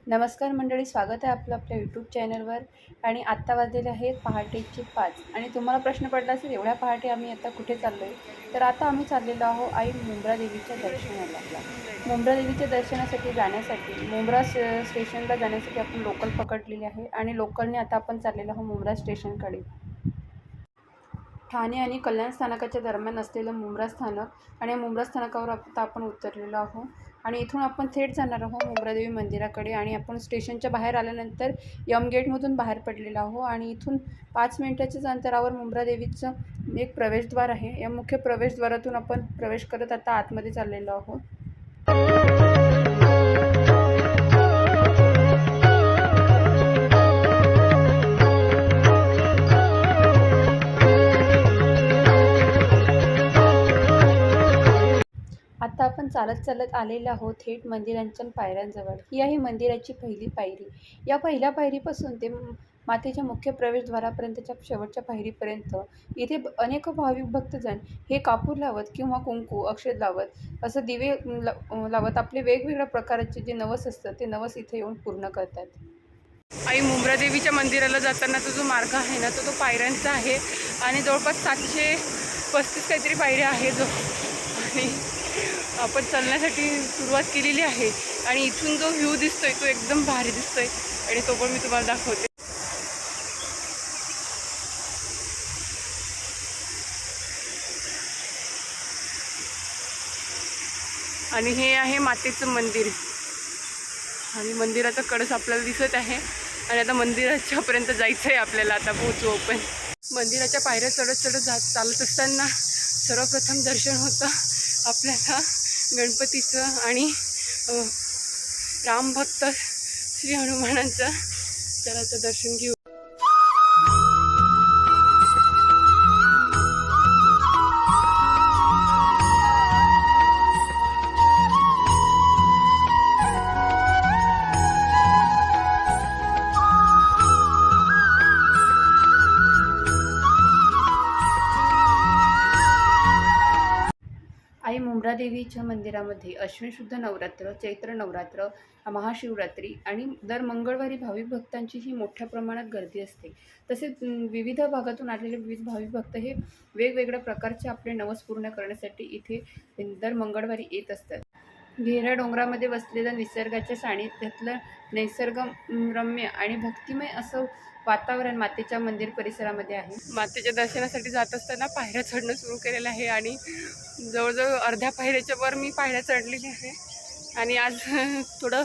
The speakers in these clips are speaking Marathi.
नमस्कार मंडळी, स्वागत आहे आपलं आपल्या यूट्यूब चॅनलवर. आणि आत्ता वाजलेले आहेत पहाटेचे 5. आणि तुम्हाला प्रश्न पडला असेल एवढ्या पहाटे आम्ही आता कुठे चाललो आहे. तर आता आम्ही चाललेलो आहोत आई मुंब्रा देवीच्या दर्शनाला. मुंब्रा देवीच्या दर्शनासाठी जाण्यासाठी मुंब्रा स्टेशनला जाण्यासाठी आपण लोकल पकडलेली आहे आणि लोकलने आता आपण चाललेलो आहोत मुंब्रा स्टेशनकडे. ठाणे आणि कल्याण स्थानकाच्या दरम्यान असलेलं मुंब्रा स्थानक आणि मुंब्रा स्थानकावर आता आपण उतरलेलो आहोत आणि इथून आपण थेट जाणार आहोत मुंब्रादेवी मंदिराकडे. आणि आपण स्टेशनच्या बाहेर आल्यानंतर यम गेटमधून बाहेर पडलेलो आहोत आणि इथून 5 मिनिटाच्याच अंतरावर मुंब्रादेवीचं एक प्रवेशद्वार आहे. या मुख्य प्रवेशद्वारातून आपण प्रवेश करत आता आतमध्ये चाललेलो आहोत. आता आपण चालत आलेलो आहोत थेट मंदिरांच्या पायऱ्यांजवळ. ही आहे मंदिराची पहिली पायरी. या पहिल्या पायरीपासून ते मातेच्या मुख्य प्रवेशद्वारापर्यंतच्या शेवटच्या पायरीपर्यंत इथे अनेक भाविक भक्तजन हे कापूर लावत किंवा कुंकू अक्षत लावत असं दिवे लावत आपले वेगवेगळ्या प्रकारचे जे नवस असतं ते नवस इथे येऊन पूर्ण करतात. आई मुंब्रा देवीच्या मंदिराला जातानाचा जो मार्ग आहे ना तो पायऱ्यांचा आहे आणि जवळपास 735 काहीतरी पायऱ्या आहे जो. आणि आपण चालण्यासाठी सुरुवात केलेली आहे आणि इथून जो व्ह्यू दिसतोय तो एकदम भारी दिसतोय आणि तो पण मी तुम्हाला दाखवते. आणि हे आहे मातेचं मंदिर आणि मंदिराचा कळस आपल्याला दिसत आहे आणि आता मंदिराच्या पर्यंत जायचं आहे आपल्याला. आता पोहोचू आपण. मंदिराच्या पायऱ्या चढत चालत असताना सर्वप्रथम दर्शन होतं आपल्याला गणपतीचं आणि रामभक्त श्री हनुमानांचं. चला तर दर्शन घेऊ. आई मुंब्रा देवीच्या मंदिरामध्ये अश्विन शुद्ध नवरात्र, चैत्र नवरात्र, महाशिवरात्री आणि दर मंगळवारी भाविक भक्तांची ही मोठ्या प्रमाणात गर्दी असते. तसेच विविध भागातून आलेले विविध भाविक भक्त हे वेगवेगळ्या प्रकारचे आपले नवस पूर्ण करण्यासाठी इथे दर मंगळवारी येत असतात. घेऱ्या डोंगरामध्ये बसलेलं निसर्गाच्या सानिध्यातलं निसर्गरम्य आणि भक्तिमय असं वातावरण मातेच्या मंदिर परिसरामध्ये आहे. मातेच्या दर्शनासाठी जात असताना पायऱ्या चढणं सुरू केलेलं आहे आणि जवळजवळ अर्ध्या पायऱ्याच्या वर मी पायऱ्या चढलेली आहे. आणि आज थोडं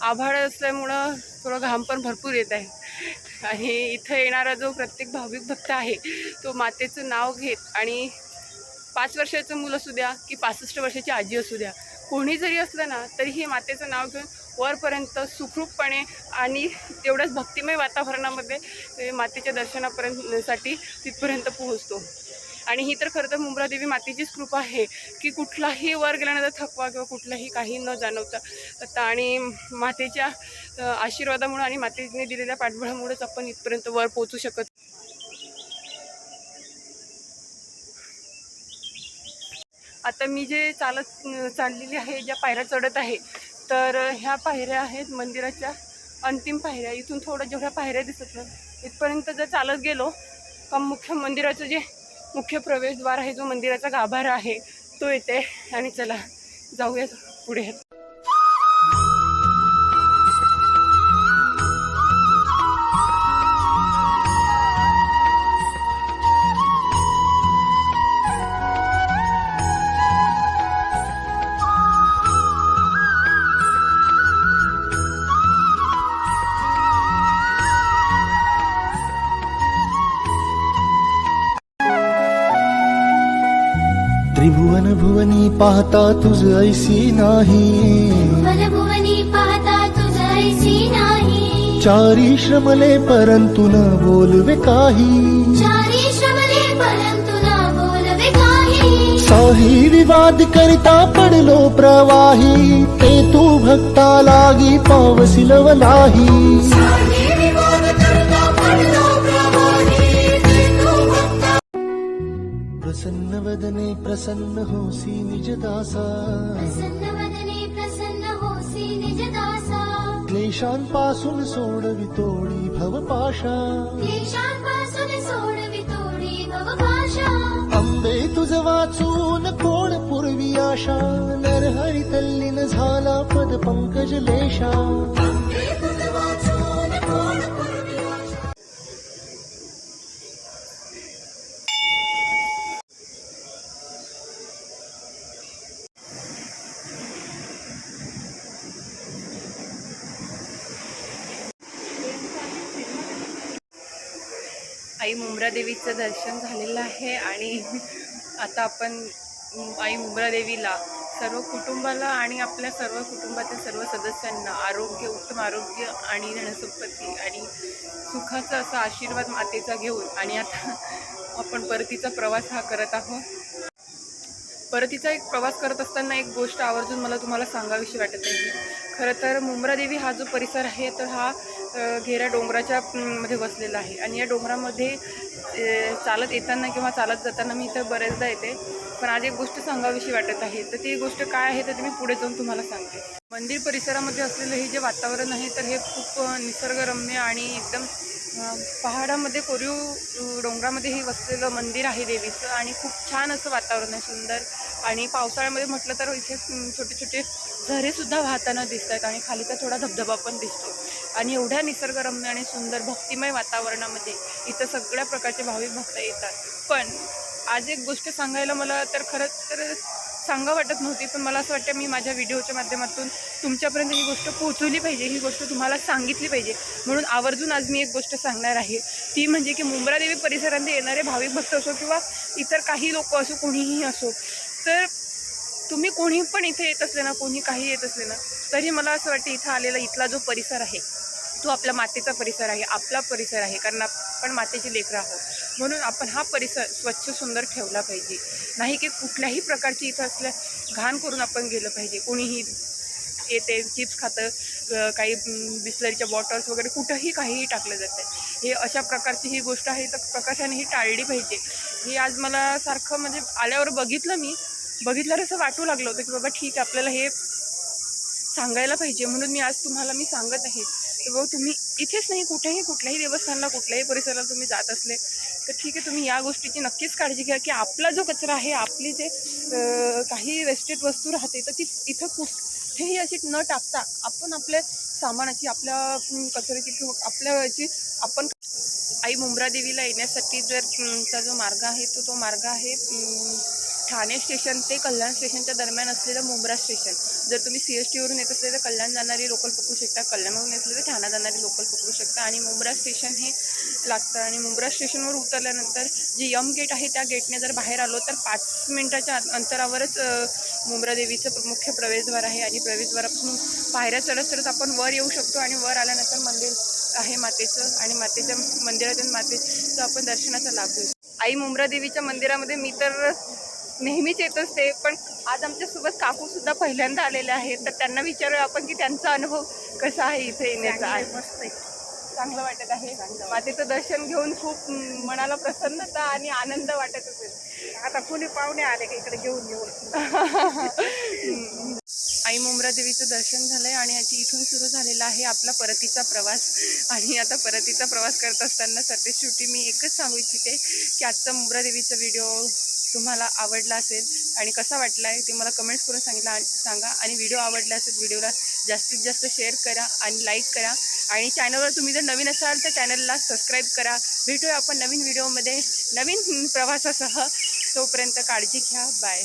आभाळ असल्यामुळं थोडं घाम पण भरपूर येत आहे. आणि इथं येणारा जो प्रत्येक भाविक भक्त आहे तो मातेचं नाव घेत आणि 5 वर्षाचं मुलं असू द्या की 65 वर्षाची आजी असू द्या, कोणी जरी असलं ना तरी हे मातेचं नाव घेऊन वरपर्यंत सुखरूपपणे आणि तेवढ्याच भक्तिमय वातावरणामध्ये मातेच्या दर्शनापर्यंतसाठी तिथपर्यंत पोहोचतो. आणि ही तर खरं तर मुंब्रा देवी मातेचीच कृपा आहे की कुठलाही वर गेल्यानंतर थकवा किंवा कुठलाही काही न जाणवता आणि मातेच्या आशीर्वादामुळे आणि मातेने दिलेल्या पाठबळामुळेच आपण इथपर्यंत वर पोहोचू शकत. आता मी जे चाललेली आहे, ज्या पायऱ्या चढत आहे, तर ह्या पायऱ्या आहेत मंदिराच्या अंतिम पायऱ्या. इथून थोडं जेवढ्या पायऱ्या दिसत ना इथपर्यंत जर चालत गेलो का मंदिराचं जे मुख्य प्रवेशद्वार आहे, जो मंदिराचा गाभारा आहे तो येते. आणि चला जाऊया पुढे. त्रिभुवन भुवनी पाहता तुझ ऐसी नाही, भुवनी पाहता तुझ ऐसी नाही. चारी श्रमले परंतु न बोलवे काही, चारी श्रमले परंतु न बोलवे काही. साही विवाद करिता पडलो प्रवाही, ते तू भक्ता लागी पावसिल वलाही. प्रसन्न वदने प्रसन्न होसी निज दासा, प्रसन्न वदने प्रसन्न होसी निज दासा. क्लेशांपासून सोडवितोडी भवपाशा. क्लेशांपासून सोडवितोडी भवपाशा. अंबे तुझ वाचून कोण पूर्वी आशा. नरहरी तल्लीन झाला पद पंकज लेशा. आई मुंब्रा देवीचं दर्शन झालेलं आहे आणि आता आपण आई मुंब्रा देवीला सर्व कुटुंबाला आणि आपल्या सर्व कुटुंबातील सर्व सदस्यांना आरोग्य, उत्तम आरोग्य आणि धनसंपत्ती आणि सुखाचा असा आशीर्वाद मातेचा घेऊन आणि आता आपण परतीचा प्रवास हा करत आहोत. परतीचा एक प्रवास करत असताना एक गोष्ट आवर्जून मला तुम्हाला सांगावीशी वाटत आहे. खरं तर मुंब्रा देवी हा जो परिसर आहे तर हा घेरा डोंगराच्या मध्ये वसलेला आहे आणि या डोंगरामध्ये चालत येताना किंवा चालत जाताना मी इथं बरेचदा येते. पण आज एक गोष्ट सांगावीशी वाटत आहे, तर ती गोष्ट काय आहे तर ती मी पुढे जाऊन तुम्हाला सांगते. मंदिर परिसरामध्ये असलेलं हे जे वातावरण आहे तर हे खूप निसर्गरम्य आणि एकदम पहाडामध्ये कोरीव डोंगरामध्ये हे वसलेलं मंदिर आहे देवीचं आणि खूप छान असं वातावरण आहे, सुंदर. आणि पावसाळ्यामध्ये म्हटलं तर इथे छोटे छोटे झरेसुद्धा वाहताना दिसत आहेत आणि खालीचा थोडा धबधबा पण दिसतो. आणि एवढ्या निसर्गरम्य आणि सुंदर भक्तिमय वातावरणामध्ये इथं सगळ्या प्रकारचे भाविक भक्त येतात. पण आज एक गोष्ट सांगायला मला तर खरंच तर सांगा वाटत नव्हती, पण मला असं वाटतं मी माझ्या व्हिडिओच्या माध्यमातून तुमच्यापर्यंत ही गोष्ट पोहोचवली पाहिजे, ही गोष्ट तुम्हाला सांगितली पाहिजे. म्हणून आवर्जून आज मी एक गोष्ट सांगणार आहे, ती म्हणजे की मुंब्रा देवी परिसरामध्ये येणारे भाविक भक्त असो किंवा इतर काही लोक असो, कोणीही असो, तर तुम्ही कोणी पण इथे येत असले ना, कोणी काही येत असले ना, तरी मला असं वाटतं इथं आलेला इथला जो परिसर आहे तो आपल्या मातेचा परिसर आहे, आपला परिसर आहे. कारण आपण मातेची लेकरं आहोत, म्हणून आपण हा परिसर स्वच्छ सुंदर ठेवला पाहिजे. नाही की कुठल्याही प्रकारची इथं असल्या घाण करून आपण गेलं पाहिजे. कोणीही येते चिप्स खातं, काही बिस्लरीच्या बॉटल्स वगैरे कुठंही काहीही टाकलं जातं. हे अशा प्रकारची ही गोष्ट आहे, तर प्रकाशाने ही टाळली पाहिजे. हे आज मला सारखं म्हणजे आल्यावर बघितल्यावर असं वाटू लागलं होतं की बाबा ठीक आहे, आपल्याला हे सांगायला पाहिजे. म्हणून मी आज तुम्हाला सांगत आहे की बाबा तुम्ही इथेच नाही, कुठल्याही देवस्थानाला, कुठल्याही परिसराला तुम्ही जात असले तर ठीक आहे, तुम्ही या गोष्टीची नक्कीच काळजी घ्या की आपला जो कचरा आहे, आपली जे काही वेस्टेज वस्तू राहते तर ती इथं कुठेही अशी न टाकता आपण आपल्या सामानाची, आपल्या कचऱ्याची किंवा आपल्या याची आपण आई मुंब्रा देवीला येण्यासाठी जर चा जो मार्ग आहे तो मार्ग आहे ठाणे स्टेशन ते कल्याण स्टेशनच्या दरम्यान असलेलं मुंब्रा स्टेशन. जर तुम्ही CSTवरून येत असले तर कल्याण जाणारी लोकल पकडू शकता, कल्याणवरून येत असले तर ठाणा जाणारी लोकल पकडू शकता आणि मुंब्रा स्टेशन हे लागतं. आणि मुंब्रा स्टेशनवर उतरल्यानंतर जे यम गेट आहे त्या गेटने जर बाहेर आलो तर 5 मिनिटाच्या अंतरावरच मुंब्रा देवीचं मुख्य प्रवेशद्वार आहे आणि प्रवेशद्वारापासून पायऱ्या चढत चढत आपण वर येऊ शकतो आणि वर आल्यानंतर मंदिर आहे मातेचं आणि मातेच्या मंदिरातून मातेचं आपण दर्शनाचा लाभ घेऊ. आई मुंब्रा देवीच्या मंदिरामध्ये मी तर नेहमीच येत असते, पण आज आमच्यासोबत काकूसुद्धा पहिल्यांदा आलेले आहेत, तर त्यांना विचारूया आपण की त्यांचा अनुभव कसा आहे इथे येण्याचा. मस्त आहे, चांगलं वाटत आहे. मातेचं दर्शन घेऊन खूप मनाला प्रसन्नता आणि आनंद वाटत असेल. आता कोणी पाहुणे आले का इकडे घेऊन आई मुंब्रा देवीचं दर्शन झालंय आणि याची इथून सुरू झालेला आहे आपला परतीचा प्रवास. आणि आता परतीचा प्रवास करत असताना सध्या शेवटी मी एकच सांगू इच्छिते की आजचा मुंब्रा देवीचा व्हिडिओ तुम्हाला आवडला असेल आणि कसा वाटला आहे ते मला कमेंट्स करून सांगा. आणि व्हिडिओ आवडला असेल व्हिडिओला जास्तीत जास्त शेअर करा आणि लाईक करा. आणि चॅनलवर तुम्ही जर नवीन असाल तर चॅनलला सबस्क्राईब करा. भेटूया आपण नवीन व्हिडिओमध्ये नवीन प्रवासासह. तोपर्यंत काळजी घ्या. बाय.